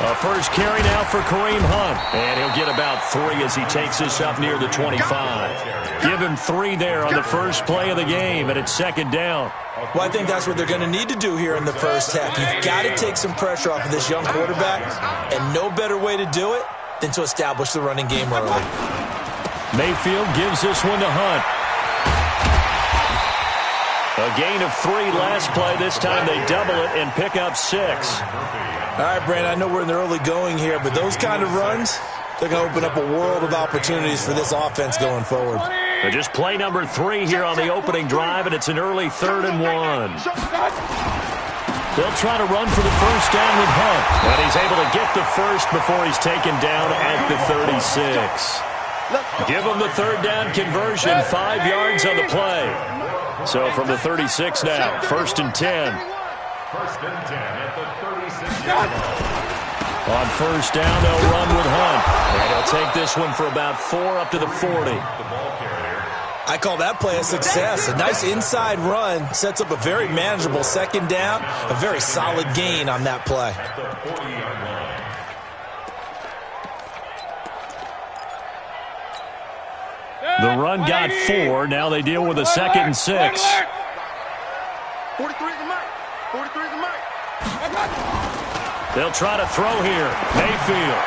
A first carry now for Kareem Hunt. And he'll get about 3 as he takes this up near the 25. Give him 3 there on the first play of the game, and it's second down. Well, I think that's what they're going to need to do here in the first half. You've got to take some pressure off of this young quarterback, and no better way to do it than to establish the running game early. Mayfield gives this one to Hunt. A gain of 3 last play. This time they double it and pick up 6. All right, Brandon, I know we're in the early going here, but those kind of runs, they're going to open up a world of opportunities for this offense going forward. Just play number 3 here on the opening drive, and it's an early 3rd and 1. They'll try to run for the first down with Hunt, but he's able to get the first before he's taken down at the 36. Give him the 3rd down conversion, 5 yards on the play. So from the 36 now, 1st and 10. 1st and 10 at the 36-yard line. On first down, they'll run with Hunt. And he'll take this one for about 4 up to the 40. I call that play a success. A nice inside run sets up a very manageable 2nd down. A very solid gain on that play. The run got 4. Now they deal with a 2nd and 6. 43 is the mic. 43 is the mic. They'll try to throw here. Mayfield.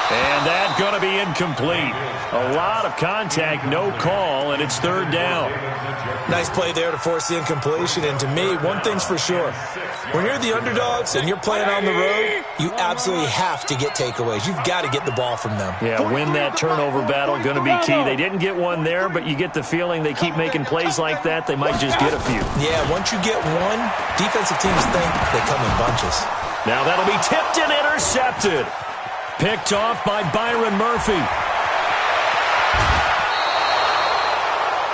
And that's going to be incomplete. A lot of contact, no call, and it's 3rd down. Nice play there to force the incompletion. And to me, one thing's for sure. When you're the underdogs and you're playing on the road, you absolutely have to get takeaways. You've got to get the ball from them. Yeah, win that turnover battle, going to be key. They didn't get one there, but you get the feeling they keep making plays like that, they might just get a few. Yeah, once you get one, defensive teams think they come in bunches. Now that'll be tipped and intercepted. Picked off by Byron Murphy.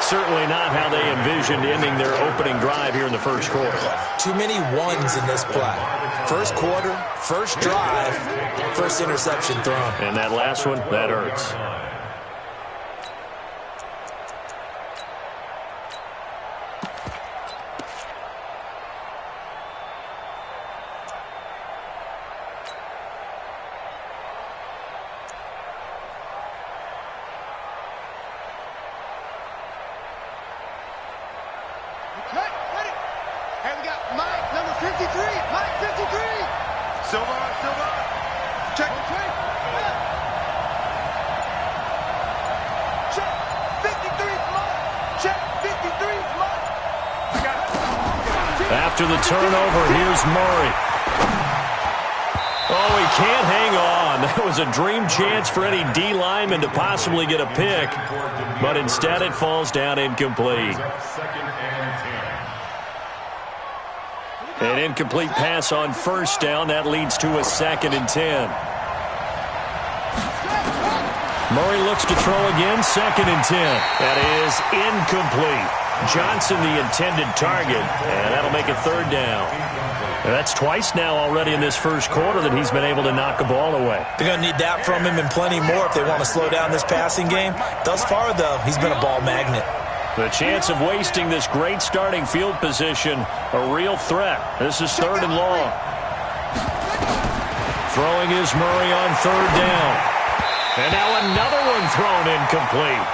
Certainly not how they envisioned ending their opening drive here in the first quarter. Too many ones in this play. First quarter, first drive, first interception thrown. And that last one, that hurts. After the turnover, here's Murray. Oh, he can't hang on. That was a dream chance for any D lineman to possibly get a pick, but instead it falls down incomplete. An incomplete pass on first down. That leads to a 2nd and 10. Murray looks to throw again, 2nd and 10. That is incomplete. Johnson the intended target, and that'll make it 3rd down. And that's twice now already in this first quarter that he's been able to knock a ball away. They're going to need that from him and plenty more if they want to slow down this passing game. Thus far, though, he's been a ball magnet. The chance of wasting this great starting field position, a real threat. This is 3rd and long. Throwing is Murray on 3rd down. And now another one thrown incomplete.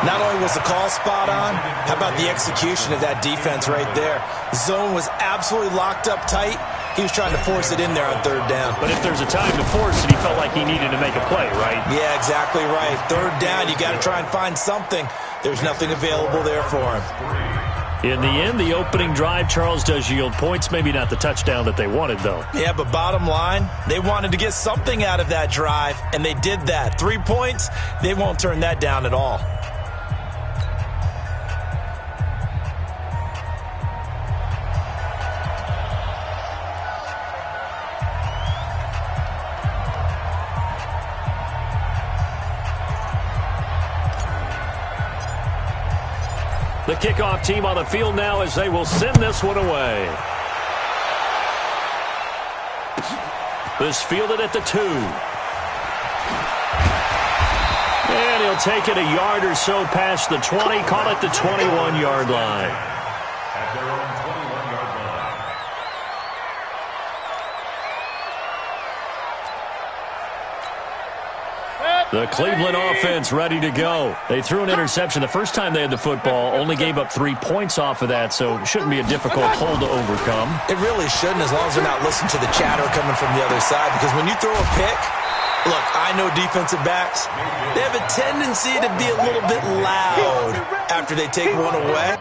Not only was the call spot on, how about the execution of that defense right there? The zone was absolutely locked up tight. He was trying to force it in there on 3rd down. But if there's a time to force it, he felt like he needed to make a play, right? Yeah, exactly right. 3rd down, you got to try and find something. There's nothing available there for him. In the end, the opening drive, Charles, does yield points. Maybe not the touchdown that they wanted, though. Yeah, but bottom line, they wanted to get something out of that drive, and they did that. 3 points, they won't turn that down at all. The kickoff team on the field now as they will send this one away. This fielded at the 2. And he'll take it a yard or so past the 20, call it the 21-yard line. At their own 21-yard The Cleveland offense ready to go. They threw an interception the first time they had the football, only gave up 3 points off of that, so it shouldn't be a difficult hole to overcome. It really shouldn't, as long as they're not listening to the chatter coming from the other side, because when you throw a pick, look, I know defensive backs, they have a tendency to be a little bit loud after they take one away.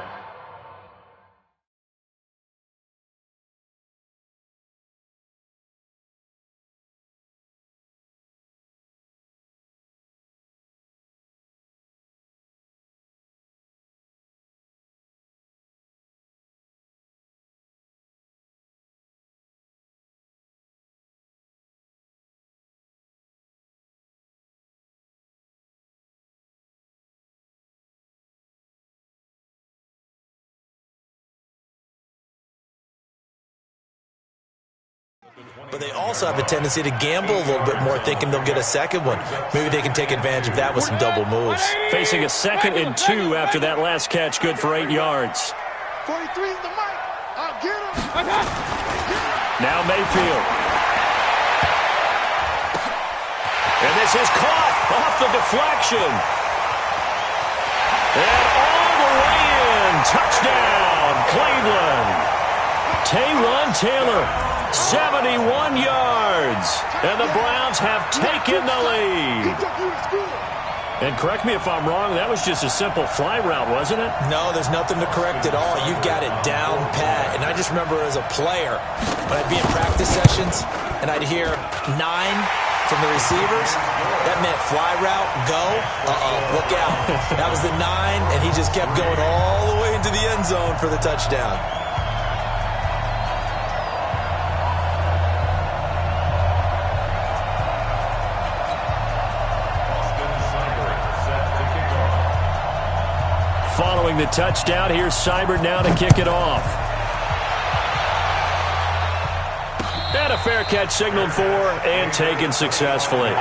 But they also have a tendency to gamble a little bit more, thinking they'll get a second one. Maybe they can take advantage of that with some double moves. Facing a 2nd and 2 after that last catch, good for 8 yards. 43 is the mic. I'll get him. Now Mayfield. And this is caught off the deflection. And all the way in. Touchdown, Cleveland. Taywan Taylor. 71 yards, and the Browns have taken the lead. And correct me if I'm wrong, that was just a simple fly route, wasn't it? No, there's nothing to correct at all. You've got it down pat. And I just remember as a player, when I'd be in practice sessions, and I'd hear 9 from the receivers, that meant fly route, go, look out. That was the 9, and he just kept going all the way into the end zone for the touchdown. Following the touchdown, here's Seibert now to kick it off. And a fair catch signaled for and taken successfully. The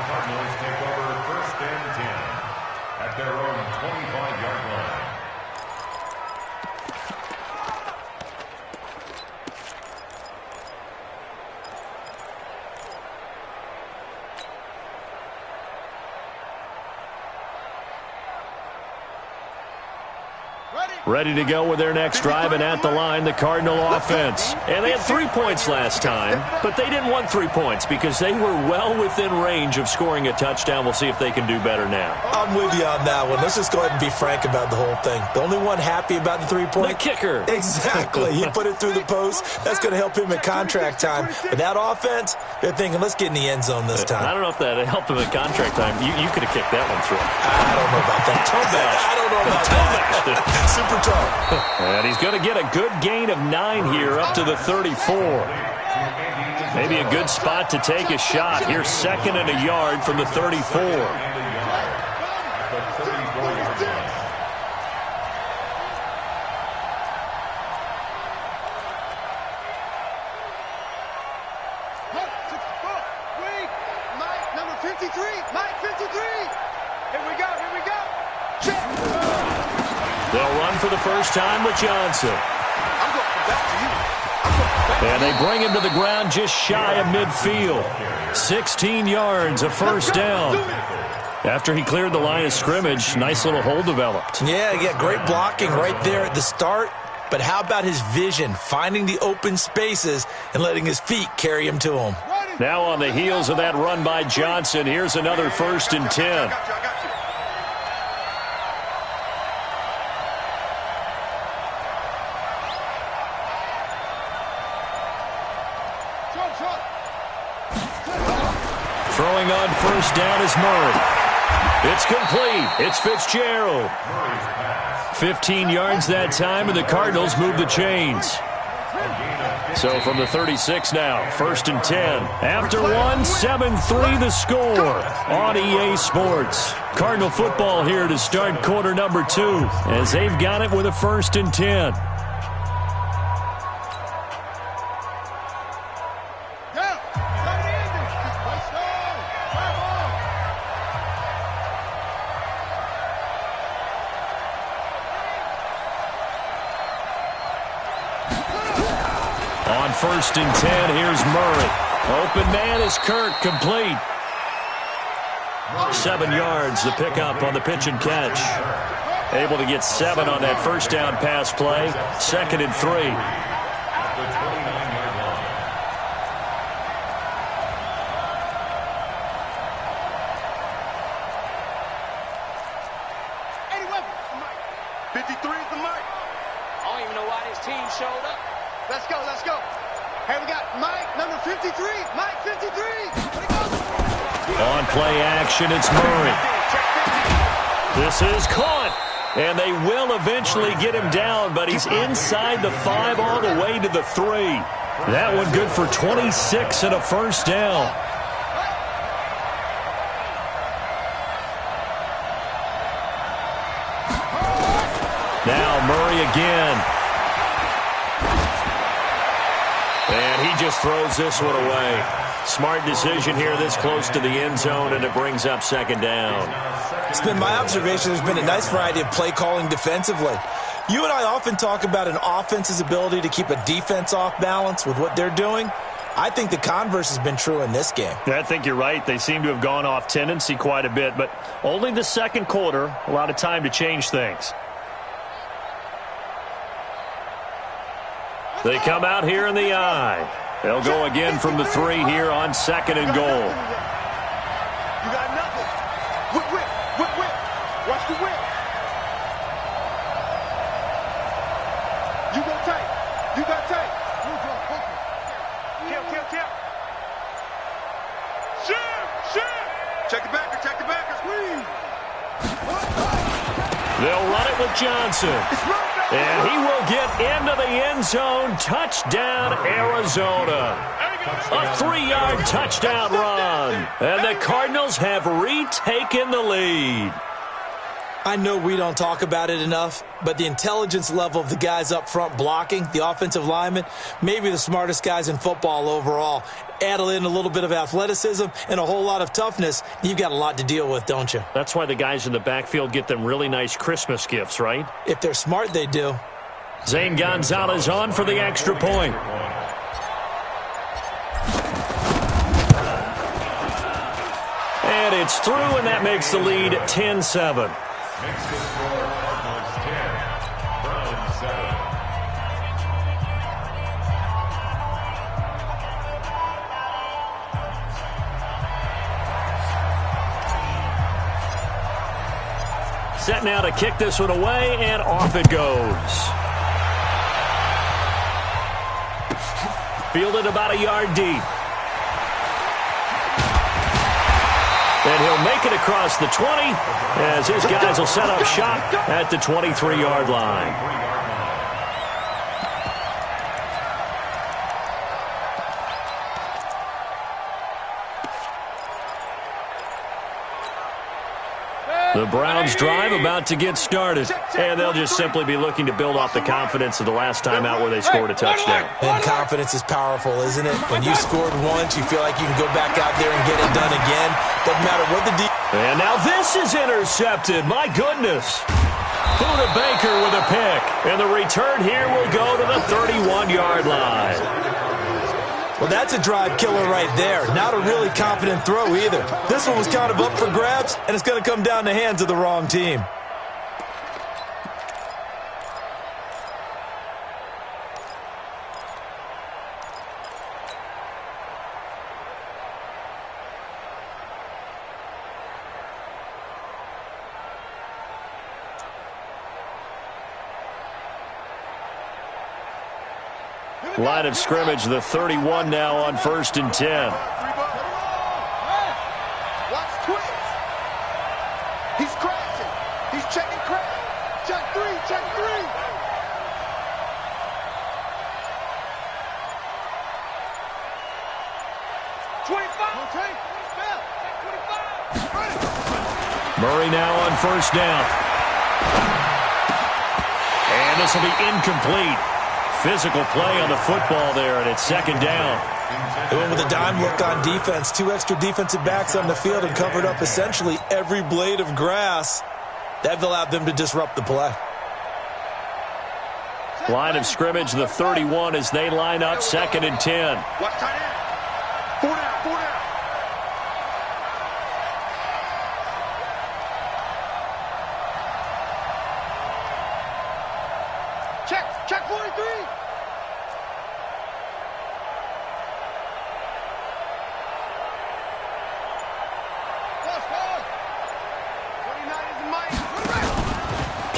Cardinals take over 1st and 10 at their own 25-yard line. Ready to go with their next drive, and at the line, the Cardinal offense. And they had 3 points last time, but they didn't want 3 points because they were well within range of scoring a touchdown. We'll see if they can do better now. I'm with you on that one. Let's just go ahead and be frank about the whole thing. The only one happy about the 3-point? The kicker. Exactly. He put it through the post. That's going to help him at contract time. But that offense, they're thinking, let's get in the end zone this time. I don't know if that helped him at contract time. You could have kicked that one through. I don't know about that. I don't know about that. Super tough. And he's going to get a good gain of 9 here up to the 34. Maybe a good spot to take a shot. Here's 2nd and a yard from the 34. Number 53. Mike 53. Here we go. Check. They'll run for the first time with Johnson. I'm going back to you. And they bring him to the ground just shy of midfield. 16 yards, a first down. After he cleared the line of scrimmage, nice little hole developed. Yeah, great blocking right there at the start. But how about his vision, finding the open spaces and letting his feet carry him to him? Now on the heels of that run by Johnson, here's another 1st and 10. Throwing on first down is Murray. It's complete. It's Fitzgerald. 15 yards that time, and the Cardinals move the chains. So from the 36 now, 1st and 10. After one, 7-3 the score on EA Sports. Cardinal football here to start quarter number 2 as they've got it with a 1st and 10. On 1st and 10, here's Murray. Open man is Kirk, complete. 7 yards, the pickup on the pitch and catch. Able to get 7 on that first down pass play. 2nd and 3. At the 29-yard line. Mike. 53 is the Mike. I don't even know why this team showed up. Let's go, let's go. Hey, we got Mike, number 53. Mike, 53. On play action, it's Murray. This is caught. And they will eventually get him down, but he's inside the 5 all the way to the 3. That one good for 26 and a first down. Now Murray again. And he just throws this one away. Smart decision here this close to the end zone, and it brings up 2nd down. It's been my observation there's been a nice variety of play calling defensively. You and I often talk about an offense's ability to keep a defense off balance with what they're doing. I think the converse has been true in this game. I think you're right. They seem to have gone off tendency quite a bit, but only the 2nd quarter, a lot of time to change things. They come out here in the I. They'll go again from the 3 here on 2nd and goal. You got nothing. Whip, whip, whip, whip. Watch the whip. You go tight. You got tight. Kill, kill, kill. Shoot. Check the backer, squeeze. They'll run it with Johnson. And he will get into the end zone. Touchdown, Arizona. A 3-yard touchdown run. And the Cardinals have retaken the lead. I know we don't talk about it enough, but the intelligence level of the guys up front blocking, the offensive linemen, maybe the smartest guys in football overall. Add in a little bit of athleticism and a whole lot of toughness, you've got a lot to deal with, don't you? That's why the guys in the backfield get them really nice Christmas gifts, right? If they're smart, they do. Zane Gonzalez on for the extra point. And it's through, and that makes the lead 10-7. Makes the score Cardinals 10, Browns 7. Set now to kick this one away, and off it goes. Fielded about a yard deep. And he'll make it across the 20 as his guys will set up shop at the 23-yard line. The Browns drive about to get started, and they'll just simply be looking to build off the confidence of the last time out where they scored a touchdown. And confidence is powerful, isn't it? When you scored once, you feel like you can go back out there and get it done again. Doesn't matter what the And now this is intercepted. My goodness. Buda Baker with a pick, and the return here will go to the 31-yard line. Well, that's a drive killer right there. Not a really confident throw either. This one was kind of up for grabs, and it's going to come down the hands of the wrong team. Line of scrimmage, the 31 now on 1st and 10. Watch twist. He's crashing. He's checking crash. Check 3, check 3. Murray now on 1st down. And this will be incomplete. Physical play on the football there, and it's 2nd down. They went with a dime look on defense. 2 extra defensive backs on the field and covered up essentially every blade of grass. That allowed them to disrupt the play. Line of scrimmage, the 31 as they line up 2nd and 10. Watch tight end. 4 down, 4 down.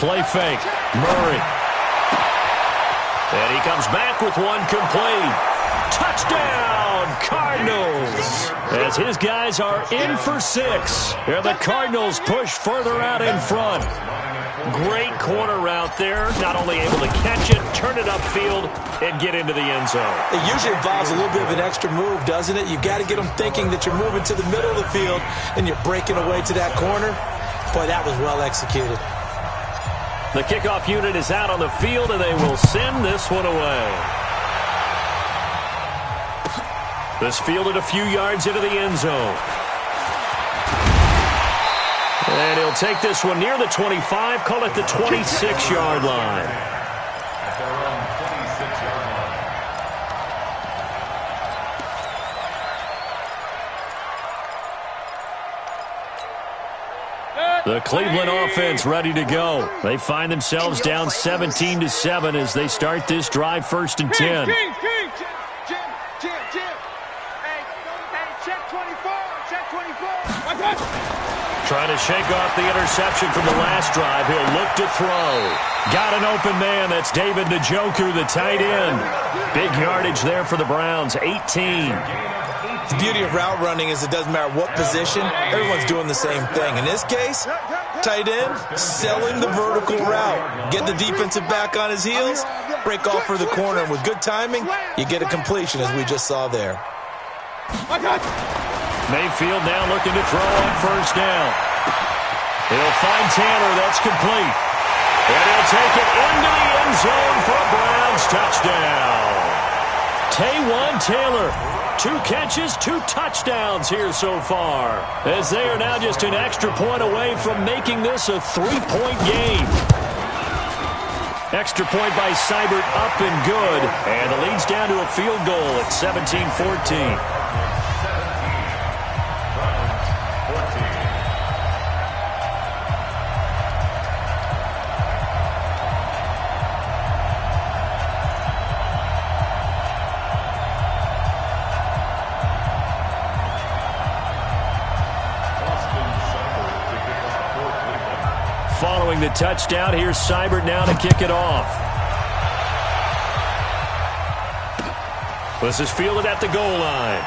Play fake. Murray. And he comes back with one complete. Touchdown, Cardinals. As his guys are in for 6. And the Cardinals push further out in front. Great corner route there. Not only able to catch it, turn it upfield, and get into the end zone. It usually involves a little bit of an extra move, doesn't it? You've got to get them thinking that you're moving to the middle of the field and you're breaking away to that corner. Boy, that was well executed. The kickoff unit is out on the field, and they will send this one away. This fielded a few yards into the end zone. And he'll take this one near the 25, call it the 26-yard line. At their own 26-yard line. The Cleveland offense ready to go. They find themselves down 17-7 as they start this drive, 1st and 10. Jim. Hey, check 24. Check 24. Trying to shake off the interception from the last drive. He'll look to throw. Got an open man. That's David Njoku, the tight end. Big yardage there for the Browns, 18. The beauty of route running is it doesn't matter what position. Everyone's doing the same thing. In this case, tight end, selling the vertical route. Get the defensive back on his heels, break off for the corner. And with good timing, you get a completion, as we just saw there. Mayfield now looking to throw on 1st down. He'll find Taylor. That's complete. And he'll take it into the end zone for a Browns touchdown. Taywan Taylor, 2 catches, 2 touchdowns here so far, as they are now just an extra point away from making this a 3-point game. Extra point by Seibert, up and good. And the lead's down to a field goal at 17-14. Following the touchdown, here's Seibert now to kick it off. This is fielded at the goal line.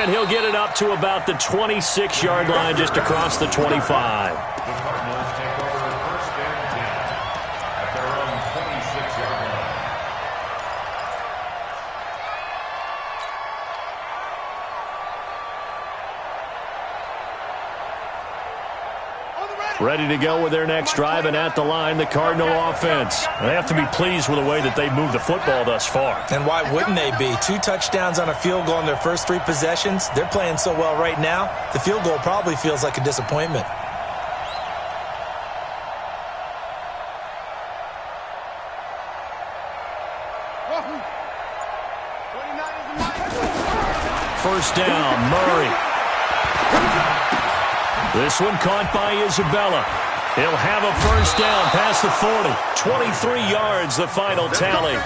And he'll get it up to about the 26-yard line, just across the 25. The Cardinals take over 1st and 10 at their own 26-yard line. Ready to go with their next drive, and at the line, the Cardinal offense. They have to be pleased with the way that they've moved the football thus far. And why wouldn't they be? 2 touchdowns on a field goal in their first 3 possessions. They're playing so well right now, the field goal probably feels like a disappointment. First down, Murray. This one caught by Isabella. He'll have a first down past the 40. 23 yards, the final tally.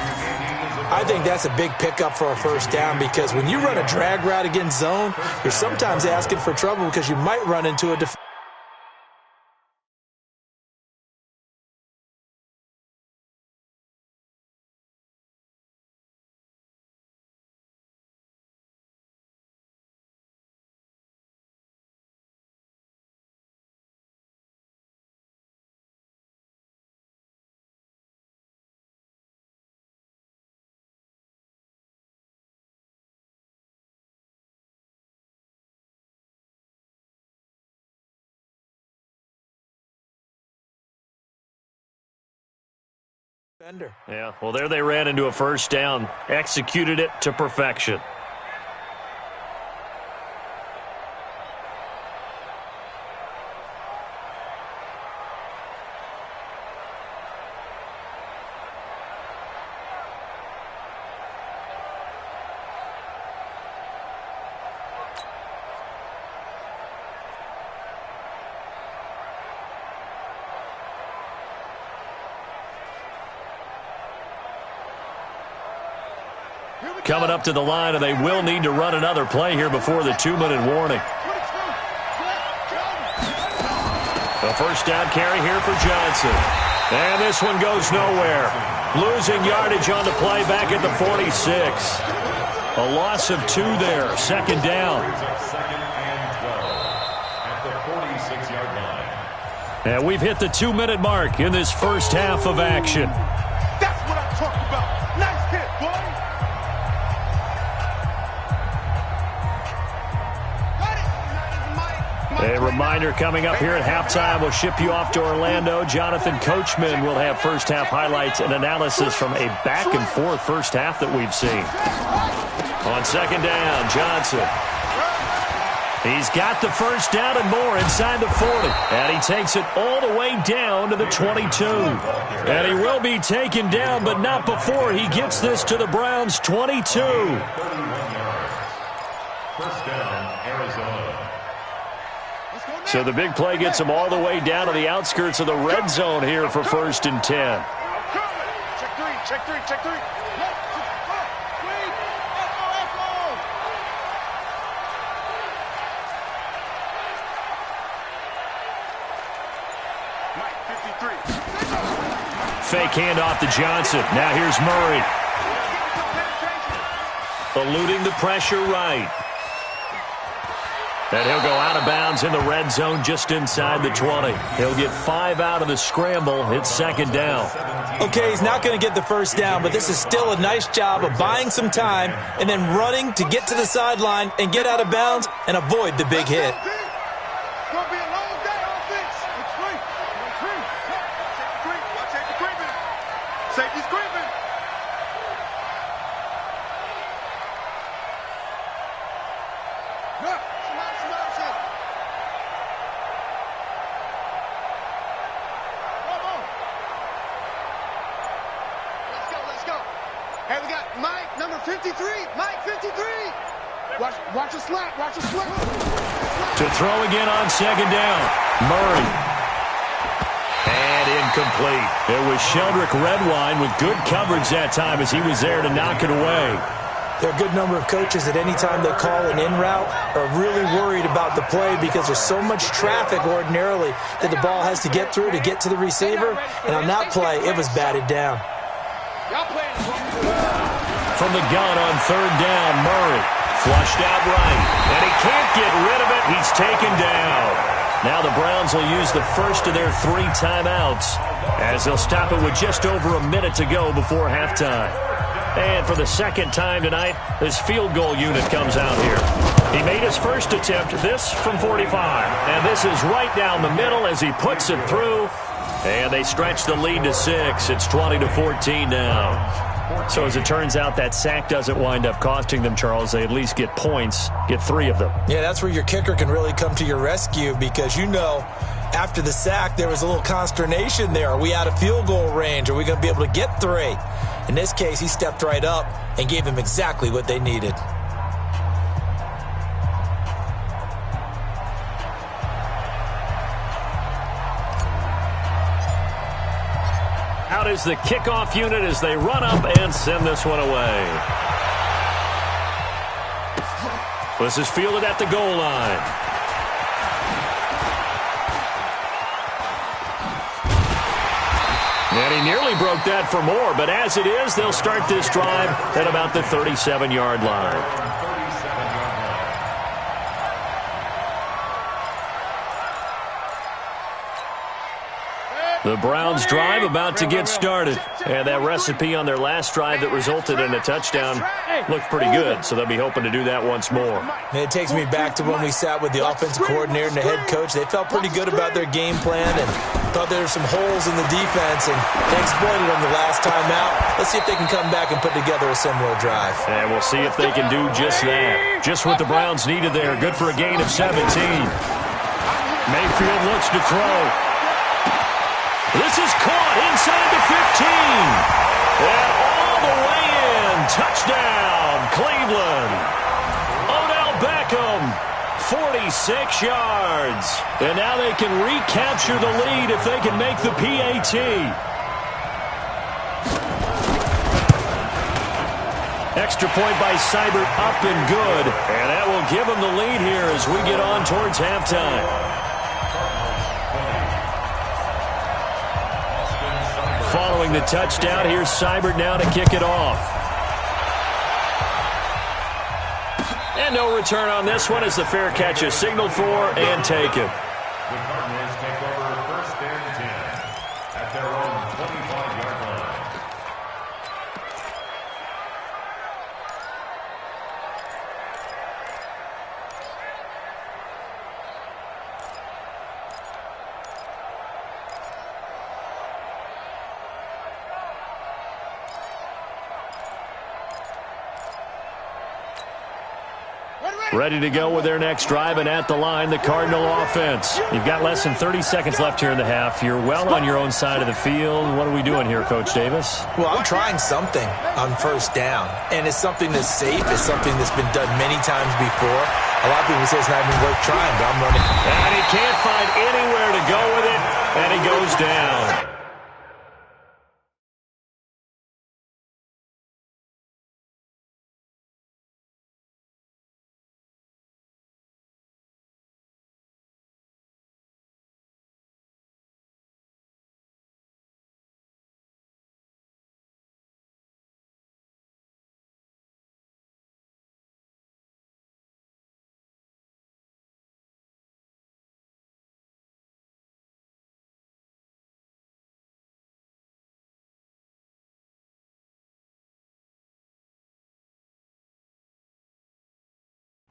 I think that's a big pickup for a first down, because when you run a drag route against zone, you're sometimes asking for trouble because you might run into a defense. Yeah, well, there they ran into a first down, executed it to perfection. Coming up to the line, and they will need to run another play here before the 2-minute warning. A first down carry here for Johnson. And this one goes nowhere. Losing yardage on the play back at the 46. A loss of 2 there. Second down. Second and 12 at the 46-yard line. And we've hit the 2-minute mark in this first half of action. That's what I'm talking about. Nice hit, boy. A reminder coming up here at halftime. We'll ship you off to Orlando. Jonathan Coachman will have first half highlights and analysis from a back-and-forth first half that we've seen. On second down, Johnson. He's got the first down and more inside the 40. And he takes it all the way down to the 22. And he will be taken down, but not before he gets this to the Browns' 22. 31 yards. First down, Arizona. So the big play gets him all the way down to the outskirts of the red zone here for first and 10. Check three, check three, check three. Fake handoff to Johnson. Now here's Murray. Eluding the pressure right. And he'll go out of bounds in the red zone just inside the 20. He'll get 5 out of the scramble. It's second down. Okay, he's not going to get the first down, but this is still a nice job of buying some time and then running to get to the sideline and get out of bounds and avoid the big hit. Gonna be a long day on this. It's free. Safety creeping. Safety's creeping. Look, somebody. Come on. Let's go. Hey, we got Mike, number 53. Mike, 53. Watch the slap. To throw again on second down. Murray. And incomplete. It was Sheldrick Redwine with good coverage that time as he was there to knock it away. There are a good number of coaches that any time they call an in route are really worried about the play because there's so much traffic ordinarily that the ball has to get through to get to the receiver. And on that play, it was batted down. From the gun on third down, Murray. Flushed out right. And he can't get rid of it. He's taken down. Now the Browns will use the first of their 3 timeouts as they'll stop it with just over a minute to go before halftime. And for the second time tonight, this field goal unit comes out here. He made his first attempt, this from 45. And this is right down the middle as he puts it through. And they stretch the lead to 6. It's 20-14 now. So as it turns out, that sack doesn't wind up costing them, Charles. They at least get points, get 3 of them. Yeah, that's where your kicker can really come to your rescue because, after the sack, there was a little consternation there. Are we out of field goal range? Are we going to be able to get 3? In this case, he stepped right up and gave them exactly what they needed. Out is the kickoff unit as they run up and send this one away. This is fielded at the goal line. And he nearly broke that for more, but as it is, they'll start this drive at about the 37-yard line. The Browns drive about to get started. And that recipe on their last drive that resulted in a touchdown looked pretty good, so they'll be hoping to do that once more. And it takes me back to when we sat with the offensive coordinator and the head coach. They felt pretty good about their game plan and thought there were some holes in the defense, and they exploited them the last time out. Let's see if they can come back and put together a similar drive. And we'll see if they can do just that. Just what the Browns needed there. Good for a gain of 17. Mayfield looks to throw. This is caught inside the 15. And all the way in. Touchdown, Cleveland. Odell Beckham, 46 yards. And now they can recapture the lead if they can make the PAT. Extra point by Seibert, up and good. And that will give them the lead here as we get on towards halftime. following the touchdown. Here's Seibert now to kick it off. And no return on this one as the fair catch is signaled for and taken. The Cardinals take over first and 10 at their own 25-yard line. Ready to go with their next drive, and at the line, the Cardinal offense. You've got less than 30 seconds left here in the half. You're well on your own side of the field. What are we doing here, Coach Davis? Well, I'm trying something on first down, and it's something that's safe. It's something that's been done many times before. A lot of people say it's not even worth trying, but I'm running. And he can't find anywhere to go with it, and he goes down.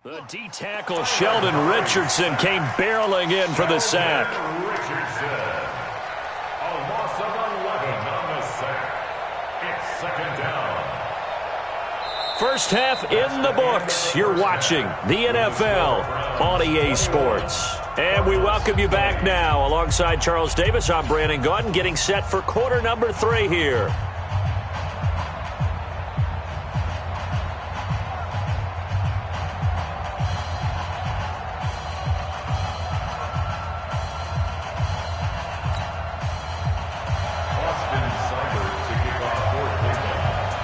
The D-tackle Sheldon Richardson came barreling in for the sack. Richardson, a loss of 11 on the sack. It's second down. First half in the books. You're watching the NFL on EA Sports. And we welcome you back now. Alongside Charles Davis, I'm Brandon Gaudin, getting set for quarter number 3 here.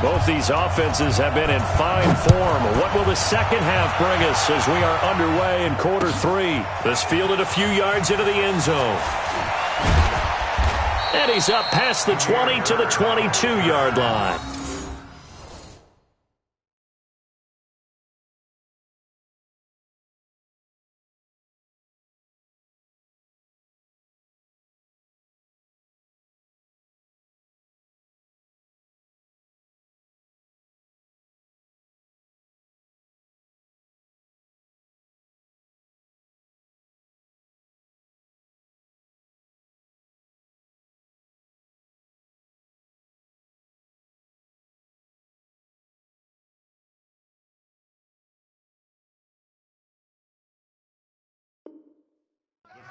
Both these offenses have been in fine form. What will the second half bring us as we are underway in quarter 3? This fielded a few yards into the end zone. And he's up past the 20 to the 22-yard line.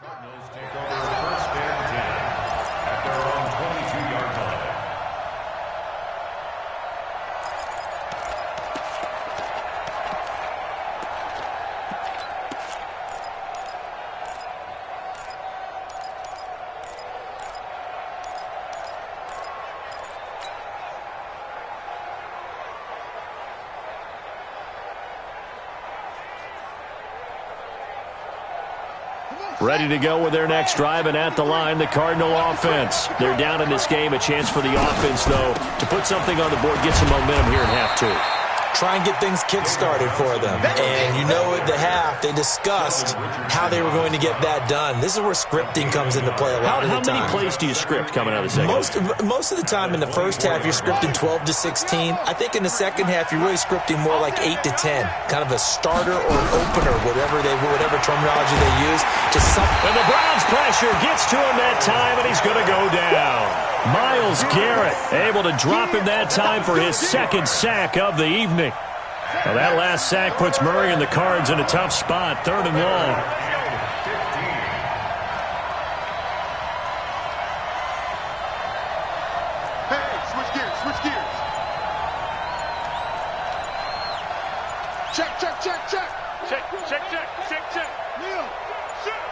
Cardinals take over first and 10 at their own 22-yard line. Ready to go with their next drive, and at the line, the Cardinal offense. They're down in this game. A chance for the offense, though, to put something on the board, get some momentum here in half 2. Try and get things kick-started for them. And you know at the half, they discussed how they were going to get that done. This is where scripting comes into play a lot of the time. How many plays do you script coming out of the second? Most of the time in the first half, you're scripting 12 to 16. I think in the second half, you're really scripting more like 8 to 10. Kind of a starter or an opener, whatever terminology they use. And the Browns pressure gets to him that time, and he's going to go down. Myles Garrett able to drop him that time for his second sack of the evening. Well, that last sack puts Murray and the Cards in a tough spot, 3rd and long. Hey, switch gears, switch gears. Check, check, check, check. Check, check, check, check, check. Neil, check.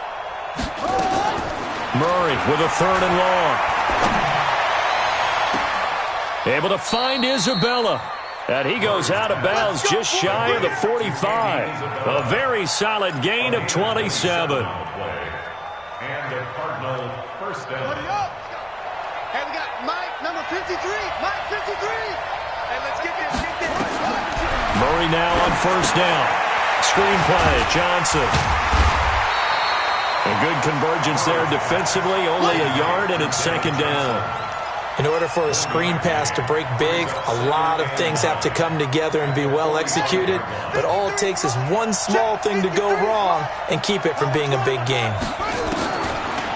Murray with a 3rd and long. Able to find Isabella. And he goes out of bounds just shy of the 45. A very solid gain of 27. And the Cardinal first down. Hey, we got Mike, number Mike 53. Hey, let's get this. Murray now on first down. Screen play, Johnson. A good convergence there defensively, only a yard, and it's second down. In order for a screen pass to break big, a lot of things have to come together and be well executed, but all it takes is one small thing to go wrong and keep it from being a big game.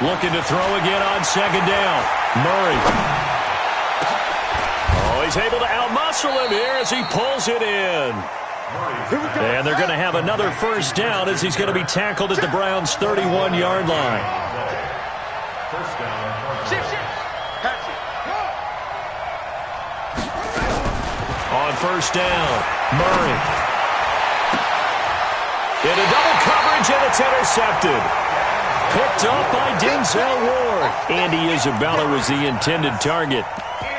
Looking to throw again on second down. Murray. Oh, he's able to outmuscle him here as he pulls it in. And they're going to have another first down as he's going to be tackled at the Browns' 31-yard line. First down. On first down, Murray. Into double coverage, and it's intercepted. Picked up by Denzel Ward. Andy Isabella was the intended target.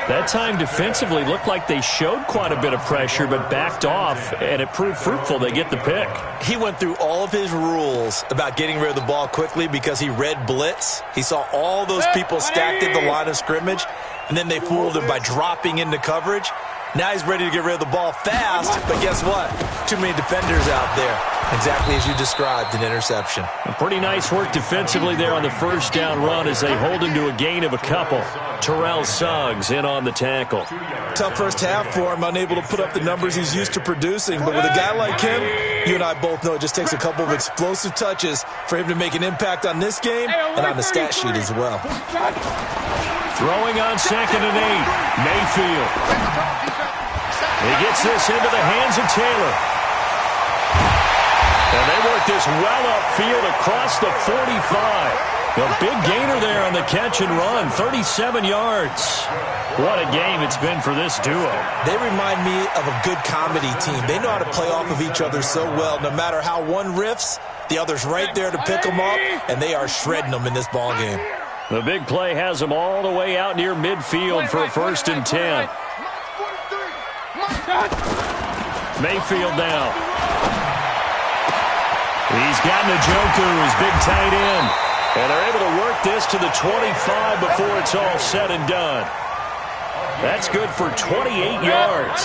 That time defensively looked like they showed quite a bit of pressure but backed off, and it proved fruitful. They get the pick. He went through all of his rules about getting rid of the ball quickly because he read blitz. He saw all those people stacked at the line of scrimmage, and then they fooled him by dropping into coverage. Now he's ready to get rid of the ball fast, but guess what? Too many defenders out there. Exactly as you described, an interception. Pretty nice work defensively there on the first down run as they hold him to a gain of a couple. Terrell Suggs in on the tackle. Tough first half for him, unable to put up the numbers he's used to producing. But with a guy like him, you and I both know it just takes a couple of explosive touches for him to make an impact on this game and on the stat sheet as well. Throwing on 2nd and 8. Mayfield. He gets this into the hands of Taylor. And they work this well upfield across the 45. A big gainer there on the catch and run, 37 yards. What a game it's been for this duo. They remind me of a good comedy team. They know how to play off of each other so well. No matter how one riffs, the other's right there to pick them up, and they are shredding them in this ball game. The big play has them all the way out near midfield for a 1st and 10. Mayfield now. He's got Njoku, his big tight end. And they're able to work this to the 25 before it's all said and done. That's good for 28 yards.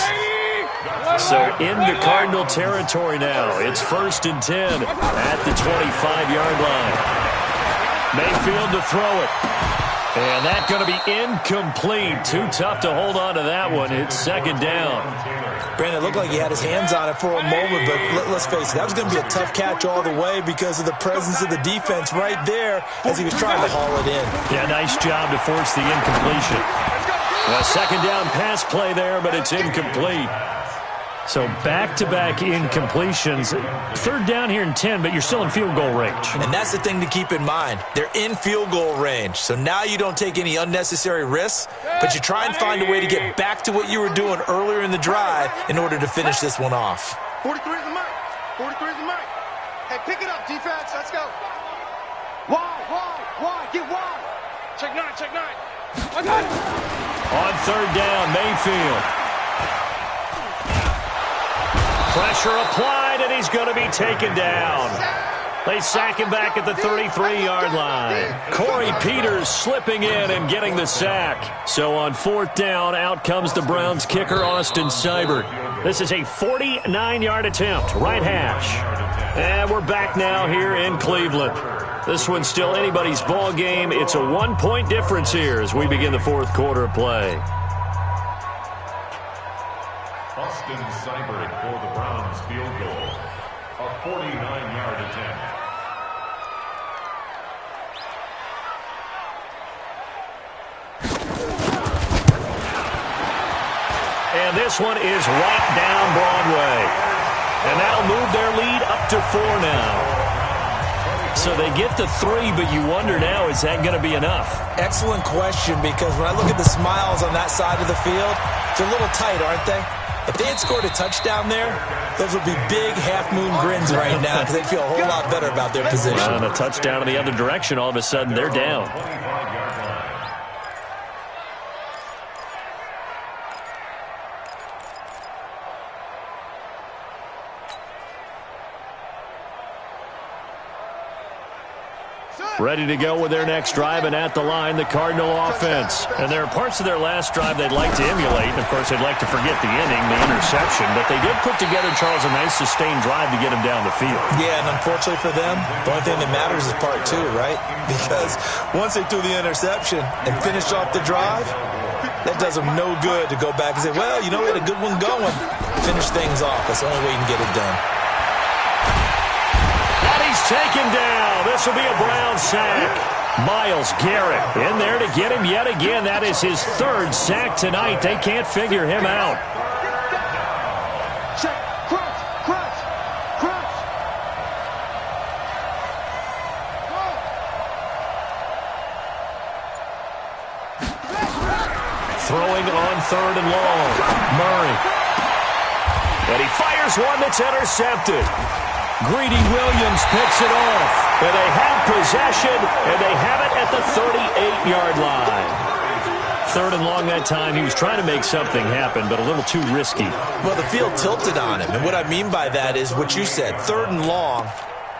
So into Cardinal territory now. It's 1st and 10 at the 25-yard line. Mayfield to throw it. And that's going to be incomplete. Too tough to hold on to that one. It's 2nd down. Brandon, it looked like he had his hands on it for a moment, but let's face it, that was going to be a tough catch all the way because of the presence of the defense right there as he was trying to haul it in. Yeah, nice job to force the incompletion. A 2nd down pass play there, but it's incomplete. So back-to-back incompletions. 3rd down here and 10, but you're still in field goal range. And that's the thing to keep in mind. They're in field goal range. So now you don't take any unnecessary risks, but you try and find a way to get back to what you were doing earlier in the drive in order to finish this one off. 43 is the mic. 43 is the mic. Hey, pick it up, defense. Let's go. Wide. Get wide. Check 9. On 3rd down, Mayfield. Pressure applied, and he's going to be taken down. They sack him back at the 33-yard line. Corey Peters slipping in and getting the sack. So on 4th down, out comes the Browns kicker, Austin Seibert. This is a 49-yard attempt, right hash. And we're back now here in Cleveland. This one's still anybody's ball game. It's a 1-point difference here as we begin the 4th quarter of play. Austin Seibert for the Browns field goal. A 49-yard attempt. And this one is right down Broadway. And that'll move their lead up to 4 now. So they get the 3, but you wonder now, is that going to be enough? Excellent question, because when I look at the smiles on that side of the field, they're a little tight, aren't they? If they had scored a touchdown there, those would be big half-moon grins right now because they'd feel a whole lot better about their position. And a touchdown in the other direction, all of a sudden they're down. Ready to go with their next drive, and at the line, the Cardinal offense. And there are parts of their last drive they'd like to emulate. And, of course, they'd like to forget the inning, the interception. But they did put together, Charles, a nice sustained drive to get him down the field. Yeah, and unfortunately for them, the only thing that matters is part two, right? Because once they threw the interception and finished off the drive, that does them no good to go back and say, well, you know, we had a good one going. Finish things off. That's the only way you can get it done. And he's taken down. This will be a Brown sack. Myles Garrett in there to get him yet again. That is his third sack tonight. They can't figure him out. Check. Crunch. Crunch. Crunch. Throwing on third and long. Murray. And he fires one that's intercepted. Greedy Williams picks it off. And they have possession, and they have it at the 38-yard line. Third and long that time. He was trying to make something happen, but a little too risky. Well, the field tilted on him. And what I mean by that is what you said. Third and long.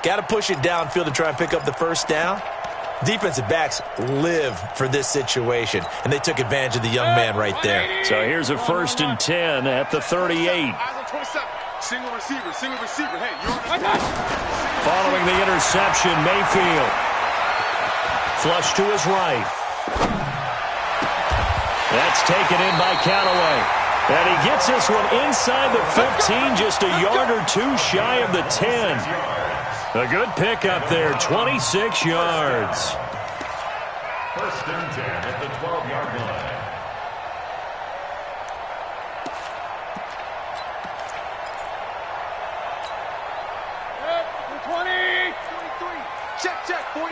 Got to push it downfield to try and pick up the first down. Defensive backs live for this situation, and they took advantage of the young man right there. So here's a 1st and 10 at the 38. Single receiver. Hey, you're on the Following the interception, Mayfield. Flush to his right. That's taken in by Callaway. And he gets this one inside the 15, just a yard or two shy of the 10. A good pickup there, 26 yards. 1st and 10 at the 12-yard line. Check. 43.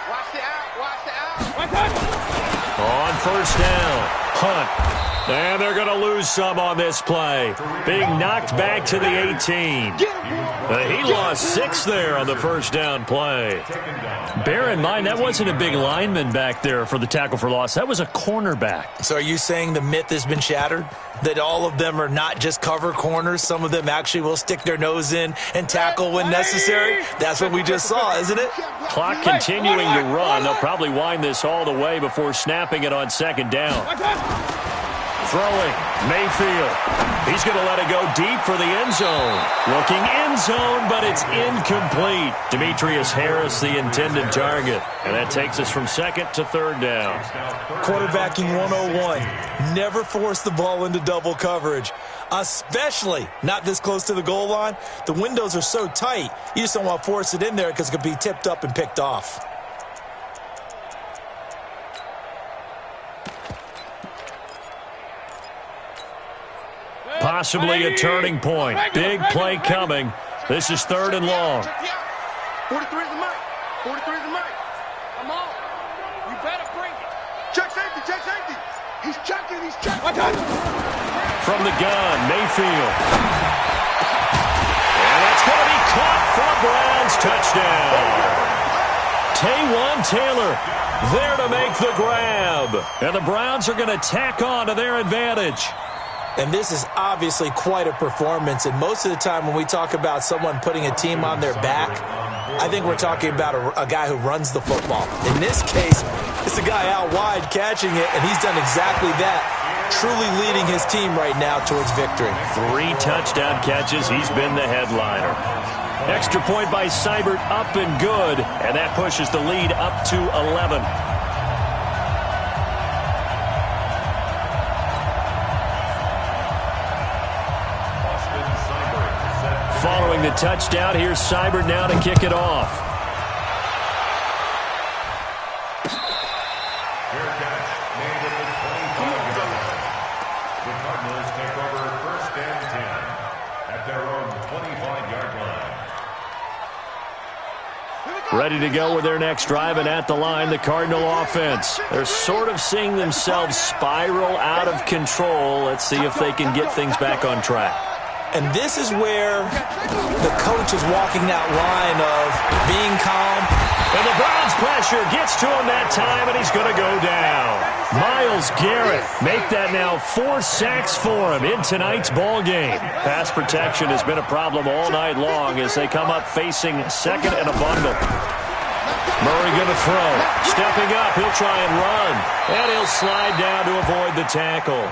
Watch the out. On 1st down, Hunt. And they're going to lose some on this play. Being knocked back to the 18. He lost 6 there on the 1st down play. Bear in mind, that wasn't a big lineman back there for the tackle for loss. That was a cornerback. So are you saying the myth has been shattered? That all of them are not just cover corners? Some of them actually will stick their nose in and tackle when necessary? That's what we just saw, isn't it? Clock continuing to run. They'll probably wind this all the way before snapping it on 2nd down. Throwing, Mayfield. He's going to let it go deep for the end zone. Looking end zone, but it's incomplete. Demetrius Harris, the intended target. And that takes us from 2nd to 3rd down. Quarterbacking 101. Never force the ball into double coverage, especially not this close to the goal line. The windows are so tight, you just don't want to force it in there because it could be tipped up and picked off. Possibly a turning point. Big play coming. This is 3rd and long. 43 is the mic. 43 is the mic. Come on. You better bring it. Check safety. He's checking. From the gun, Mayfield. And it's going to be caught for a Browns touchdown. Taywan Taylor there to make the grab. And the Browns are going to tack on to their advantage. And this is obviously quite a performance. And most of the time when we talk about someone putting a team on their back, I think we're talking about a guy who runs the football. In this case, it's a guy out wide catching it, and he's done exactly that, truly leading his team right now towards victory. 3 touchdown catches. He's been the headliner. Extra point by Seibert, up and good, and that pushes the lead up to 11. Following the touchdown, here's Seibert now to kick it off. Fair catch made at the 25-yard line. The Cardinals take over 1st and 10 at their own 25-yard line. Ready to go with their next drive, and at the line, the Cardinal offense. They're sort of seeing themselves spiral out of control. Let's see if they can get things back on track. And this is where the coach is walking that line of being calm. And the Browns pressure gets to him that time, and he's going to go down. Myles Garrett make that now 4 sacks for him in tonight's ball game. Pass protection has been a problem all night long as they come up facing 2nd and a bundle. Murray going to throw. Stepping up, he'll try and run. And he'll slide down to avoid the tackle.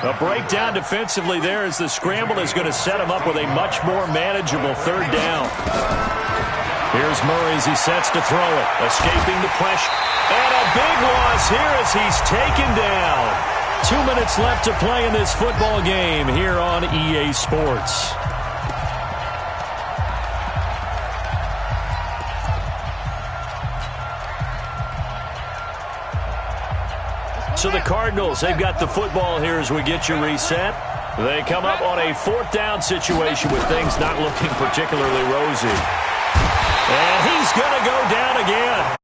A breakdown defensively there as the scramble is going to set him up with a much more manageable third down. Here's Murray as he sets to throw it. Escaping the pressure. And a big loss here as he's taken down. 2 minutes left to play in this football game here on EA Sports. So the Cardinals, they've got the football here as we get you reset. They come up on a fourth down situation with things not looking particularly rosy. And he's going to go down again.